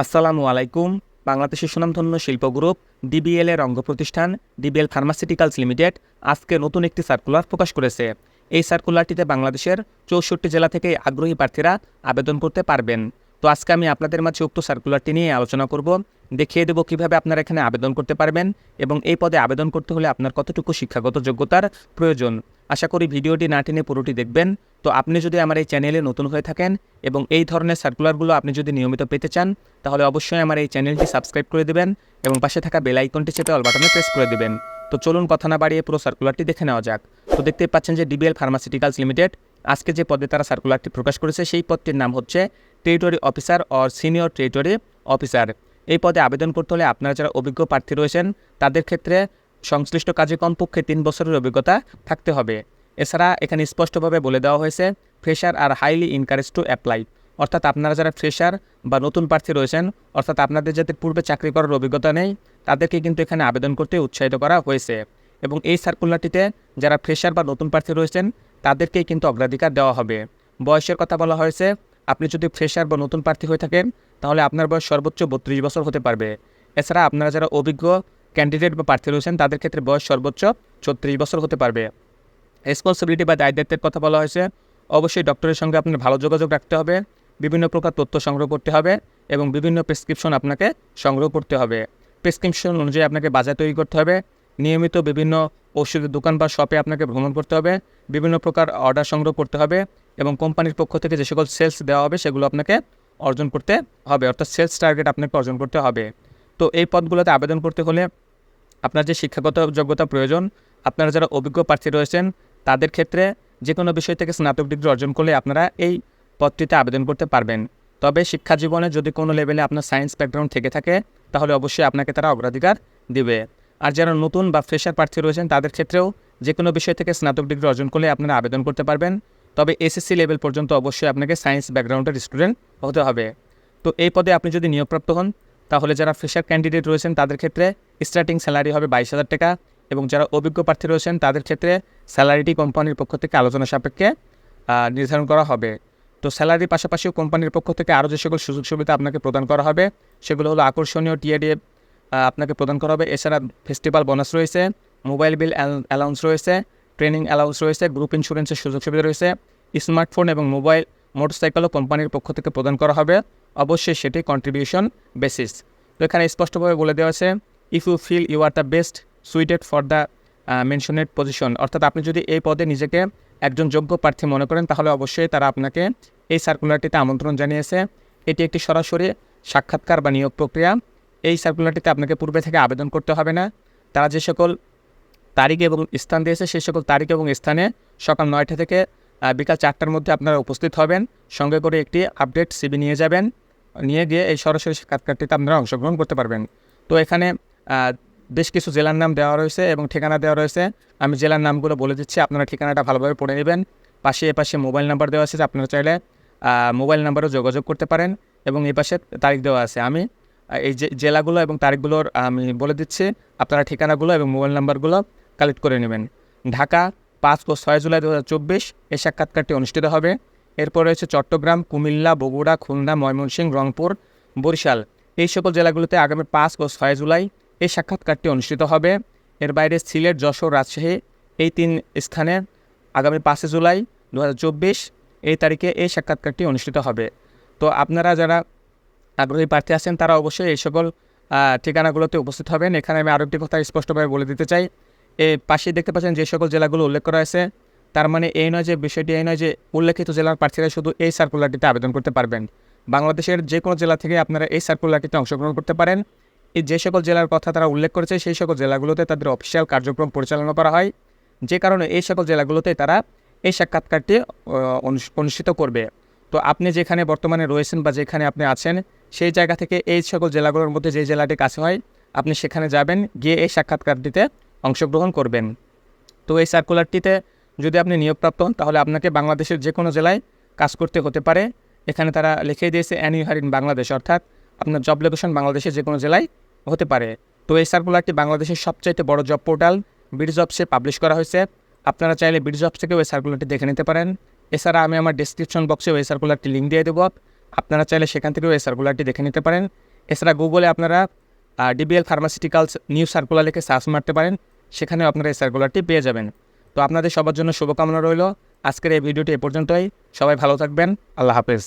আসসালামু আলাইকুম। বাংলাদেশের সুনামধন্য শিল্প গ্রুপ ডিবিএল এর অঙ্গ প্রতিষ্ঠান ডিবিএল ফার্মাসিউটিক্যালস লিমিটেড আজকে নতুন একটি সার্কুলার প্রকাশ করেছে। এই সার্কুলারটিতে বাংলাদেশের ৬৪ জেলা থেকে আগ্রহী প্রার্থীরা আবেদন করতে পারবেন। তো আজকে আমি আপনাদের মাঝে উক্ত সার্কুলারটি নিয়ে আলোচনা করব, দেখিয়ে দেব কিভাবে আপনারা এখানে আবেদন করতে পারবেন এবং এই পদে আবেদন করতে হলে আপনার কতটুকু শিক্ষাগত যোগ্যতার প্রয়োজন। আশা করি ভিডিওটি না টেনে পুরোটি দেখবেন। তো আপনি যদি আমার এই চ্যানেলে নতুন হয়ে থাকেন এবং এই ধরনের সার্কুলারগুলো আপনি যদি নিয়মিত পেতে চান, তাহলে অবশ্যই আমার এই চ্যানেলটি সাবস্ক্রাইব করে দেবেন এবং পাশে থাকা বেল আইকনটি চেপে অল বাটনে প্রেস করে দেবেন। তো চলুন কথা না বাড়িয়ে পুরো সার্কুলারটি দেখে নেওয়া যাক। তো দেখতেই পাচ্ছেন যে ডিবিএল ফার্মাসিউটিক্যালস লিমিটেড আজকে যে পদে তারা সার্কুলারটি প্রকাশ করেছে সেই পদটির নাম হচ্ছে territory officer or senior territory officer. এই পদে আবেদন করতে হলে আপনারা যারা অভিজ্ঞ প্রার্থী রয়েছেন তাদের ক্ষেত্রে সংশ্লিষ্ট কাজে কমপক্ষে 3 বছরের অভিজ্ঞতা থাকতে হবে। এছাড়া এখানে স্পষ্টভাবে বলে দেওয়া হয়েছে fresher are highly encourage to apply, অর্থাৎ আপনারা যারা ফ্রেশার বা নতুন প্রার্থী রয়েছেন, অর্থাৎ আপনাদের যাদের পূর্বে চাকরি করার অভিজ্ঞতা নেই, তাদেরকে কিন্তু এখানে আবেদন করতে উৎসাহিত করা হয়েছে। এবং এই সার্কুলারটিতে যারা ফ্রেশার বা নতুন প্রার্থী রয়েছেন তাদেরকেই কিন্তু অগ্রাধিকার দেওয়া হবে। বয়সের কথা বলা হয়েছে, আপনি যদি ফ্রেশার বা নতুন প্রার্থী হয়ে থাকেন তাহলে আপনার বয়স সর্বোচ্চ 32 বছর হতে পারবে। এছাড়া আপনারা যারা অভিজ্ঞ ক্যান্ডিডেট বা প্রার্থী রয়েছেন তাদের ক্ষেত্রে বয়স সর্বোচ্চ 36 বছর হতে পারবে। রেসপন্সিবিলিটি বা দায়িত্বের কথা বলা হয়েছে, অবশ্যই ডক্টরের সঙ্গে আপনার ভালো যোগাযোগ রাখতে হবে, বিভিন্ন প্রকার তথ্য সংগ্রহ করতে হবে এবং বিভিন্ন প্রেসক্রিপশন আপনাকে সংগ্রহ করতে হবে। প্রেসক্রিপশন অনুযায়ী আপনাকে বাজার তৈরি করতে হবে, নিয়মিত বিভিন্ন ওষুধের দোকান বা শপে আপনাকে ভ্রমণ করতে হবে, বিভিন্ন প্রকার অর্ডার সংগ্রহ করতে হবে এবং কোম্পানির পক্ষ থেকে যে সকল সেলস দেওয়া হবে সেগুলো আপনাকে অর্জন করতে হবে, অর্থাৎ সেলস টার্গেট আপনাকে অর্জন করতে হবে। তো এই পদগুলোতে আবেদন করতে হলে আপনার যে শিক্ষাগত যোগ্যতা প্রয়োজন, আপনারা যারা অভিজ্ঞ প্রার্থী রয়েছেন তাদের ক্ষেত্রে যে কোনো বিষয় থেকে স্নাতক ডিগ্রি অর্জন করলে আপনারা এই পদটিতে আবেদন করতে পারবেন। তবে শিক্ষা জীবনে যদি কোনো লেভেলে আপনার সায়েন্স ব্যাকগ্রাউন্ড থেকে থাকে তাহলে অবশ্যই আপনাকে তারা অগ্রাধিকার দিবে। আর যারা নতুন বা ফ্রেশার প্রার্থী রয়েছেন তাদের ক্ষেত্রেও যে কোনো বিষয় থেকে স্নাতক ডিগ্রি অর্জন করলে আপনারা আবেদন করতে পারবেন। তবে এসএসসি লেভেল পর্যন্ত অবশ্যই আপনাকে সায়েন্স ব্যাকগ্রাউন্ডের স্টুডেন্ট হতে হবে। তো এই পদে আপনি যদি নিয়োগপ্রাপ্ত হন তাহলে যারা ফ্রেশার ক্যান্ডিডেট রয়েছেন তাদের ক্ষেত্রে স্টার্টিং স্যালারি হবে 22,000 টাকা এবং যারা অভিজ্ঞ প্রার্থী রয়েছেন তাদের ক্ষেত্রে স্যালারিটি কোম্পানির পক্ষ থেকে আলোচনা সাপেক্ষে নির্ধারণ করা হবে। তো স্যালারির পাশাপাশিও কোম্পানির পক্ষ থেকে আরও যে সকল সুযোগ সুবিধা আপনাকে প্রদান করা হবে সেগুলো হলো আকর্ষণীয় টিএডিএফ আপনাকে প্রদান করা হবে। এছাড়া ফেস্টিভ্যাল বোনাস রয়েছে, মোবাইল বিল অ্যালাউন্স রয়েছে, ট্রেনিং অ্যালাউন্স রয়েছে, গ্রুপ ইন্স্যুরেন্সের সুযোগ সুবিধা রয়েছে, স্মার্টফোন এবং মোটরসাইকেলও কোম্পানির পক্ষ থেকে প্রদান করা হবে, অবশ্যই সেটি কন্ট্রিবিউশন বেসিস। তো এখানে স্পষ্টভাবে বলে দেওয়া আছে, if you feel you are the best suited for the mentioned position, অর্থাৎ আপনি যদি এই পদে নিজেকে একজন যোগ্য প্রার্থী মনে করেন তাহলে অবশ্যই তারা আপনাকে এই সার্কুলারটিতে আমন্ত্রণ জানিয়েছে। এটি একটি সরাসরি সাক্ষাৎকার বা নিয়োগ প্রক্রিয়া। এই সার্কুলারটিতে আপনাকে পূর্বে থেকে আবেদন করতে হবে না। তারা যে সকল তারিখ এবং স্থান দিয়েছে সেই সকল তারিখ এবং স্থানে সকাল 9টা থেকে বিকাল 4টার মধ্যে আপনারা উপস্থিত হবেন। সঙ্গে করে একটি আপডেট সিভি নিয়ে যাবেন, নিয়ে গিয়ে এই সরাসরি সাক্ষাৎকারটিতে আপনারা অংশগ্রহণ করতে পারবেন। তো এখানে বেশ কিছু জেলার নাম দেওয়া রয়েছে এবং ঠিকানা দেওয়া রয়েছে। আমি জেলার নামগুলো বলে দিচ্ছি, আপনারা ঠিকানাটা ভালোভাবে পড়ে নেবেন। এপাশে মোবাইল নাম্বার দেওয়া আছে, আপনারা চাইলে মোবাইল নাম্বারও যোগাযোগ করতে পারেন এবং এই পাশে তারিখ দেওয়া আছে। আমি এই যে জেলাগুলো এবং তারিখগুলোর আমি বলে দিচ্ছি, আপনারা ঠিকানাগুলো এবং মোবাইল নাম্বারগুলো কালেক্ট করে নেবেন। ঢাকা 5 ও 6 জুলাই 2024 এই সাক্ষাৎকারটি অনুষ্ঠিত হবে। এরপর রয়েছে চট্টগ্রাম, কুমিল্লা, বগুড়া, খুলনা, ময়মনসিংহ, রংপুর, বরিশাল এই সকল জেলাগুলোতে আগামী 5 ও 6 জুলাই এই সাক্ষাৎকারটি অনুষ্ঠিত হবে। এর বাইরে সিলেট, যশোর, রাজশাহী এই 3 স্থানে আগামী 5 জুলাই 2024 এই তারিখে এই সাক্ষাৎকারটি অনুষ্ঠিত হবে। তো আপনারা যারা আগ্রহী প্রার্থী আছেন তারা অবশ্যই এই সকল ঠিকানাগুলোতে উপস্থিত হবেন। এখানে আমি আরও একটি কথা স্পষ্টভাবে বলে দিতে চাই, এই পাশে দেখতে পাচ্ছেন যে সকল জেলাগুলো উল্লেখ করা আছে, তার মানে এই নয় যে বিষয়টি এই নয় যে উল্লেখিত জেলার প্রার্থীরা শুধু এই সার্কুলারটিতে আবেদন করতে পারবেন। বাংলাদেশের যে কোনো জেলা থেকে আপনারা এই সার্কুলারটিতে অংশগ্রহণ করতে পারেন। এই যে সকল জেলার কথা তারা উল্লেখ করেছে সেই সকল জেলাগুলোতে তাদের অফিসিয়াল কার্যক্রম পরিচালনা করা হয়, যে কারণে এই সকল জেলাগুলোতে তারা এই সাক্ষাৎকারটি অনুষ্ঠিত করবে। তো আপনি যেখানে বর্তমানে রয়েছেন বা যেখানে আপনি আছেন সেই জায়গা থেকে এই সকল জেলাগুলোর মধ্যে যে জেলাটি কাছে হয় আপনি সেখানে যাবেন, গিয়ে এই সাক্ষাৎকারটিতে অংশগ্রহণ করবেন। তো এই সার্কুলারটিতে যদি আপনি নিয়োগপ্রাপ্ত হন তাহলে আপনাকে বাংলাদেশের যে কোনো জেলায় কাজ করতে হতে পারে। এখানে তারা লিখে দিয়েছে অ্যানিহার ইন বাংলাদেশ, অর্থাৎ আপনার জব লোকেশন বাংলাদেশের যে কোনো জেলায় হতে পারে। তো এই সার্কুলারটি বাংলাদেশের সবচাইতে বড় জব পোর্টাল বিডজবসে পাবলিশ করা হয়েছে। আপনারা চাইলে বিডজবস থেকেও এই সার্কুলারটি দেখে নিতে পারেন। এছাড়া আমি আমার ডেসক্রিপশন বক্সে এই সার্কুলারটি লিঙ্ক দিয়ে দেবো, আপনারা চাইলে সেখান থেকেও এই সার্কুলারটি দেখে নিতে পারেন। এছাড়া গুগলে আপনারা ডিবিএল ফার্মাসিউটিক্যালস নিউ সার্কুলার লিখে সার্চ মারতে পারেন, সেখানেও আপনারা এই সার্কুলারটি পেয়ে যাবেন। তো আপনাদের সবার জন্য শুভকামনা রইল। আজকের এই ভিডিওটি এ পর্যন্তই। সবাই ভালো থাকবেন। আল্লাহ হাফেজ।